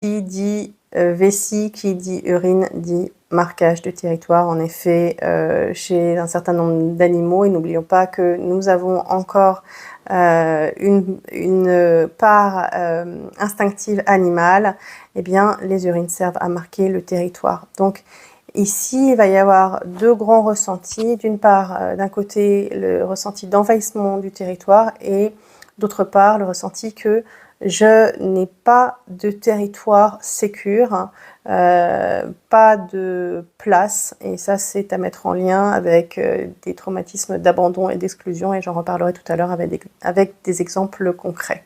Qui dit vessie, qui dit urine, dit marquage de territoire. En effet, chez un certain nombre d'animaux, et n'oublions pas que nous avons encore une part instinctive animale, eh bien, les urines servent à marquer le territoire. Donc, ici, il va y avoir deux grands ressentis. D'une part, d'un côté, le ressenti d'envahissement du territoire et d'autre part, le ressenti que je n'ai pas de territoire sécure, pas de place, et ça c'est à mettre en lien avec des traumatismes d'abandon et d'exclusion, et j'en reparlerai tout à l'heure avec des exemples concrets.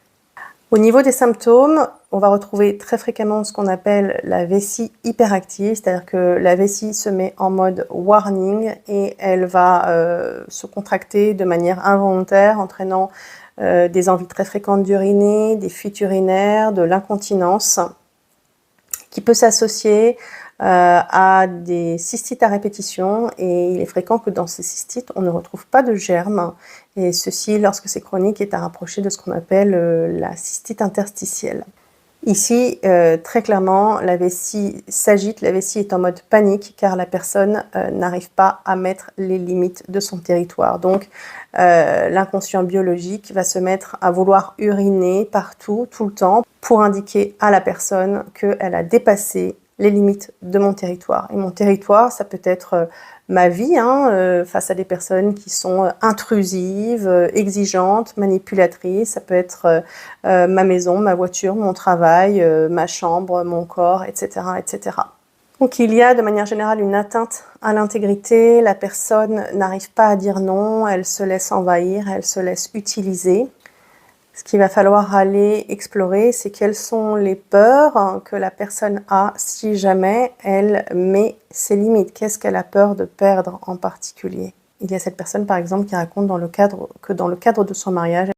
Au niveau des symptômes, on va retrouver très fréquemment ce qu'on appelle la vessie hyperactive, c'est-à-dire que la vessie se met en mode warning et elle va se contracter de manière involontaire, entraînant des envies très fréquentes d'uriner, des fuites urinaires, de l'incontinence, qui peut s'associer à des cystites à répétition, et il est fréquent que dans ces cystites, on ne retrouve pas de germes, et ceci, lorsque c'est chronique, est à rapprocher de ce qu'on appelle la cystite interstitielle. Ici, très clairement, la vessie s'agite, la vessie est en mode panique car la personne n'arrive pas à mettre les limites de son territoire. Donc, l'inconscient biologique va se mettre à vouloir uriner partout, tout le temps, pour indiquer à la personne qu'elle a dépassé les limites de mon territoire. Et mon territoire, ça peut être ma vie, face à des personnes qui sont intrusives, exigeantes, manipulatrices. Ça peut être ma maison, ma voiture, mon travail, ma chambre, mon corps, etc., etc. Donc il y a de manière générale une atteinte à l'intégrité. La personne n'arrive pas à dire non, elle se laisse envahir, elle se laisse utiliser. Ce qu'il va falloir aller explorer, c'est quelles sont les peurs que la personne a si jamais elle met ses limites. Qu'est-ce qu'elle a peur de perdre en particulier? Il y a cette personne, par exemple, qui raconte que dans le cadre de son mariage,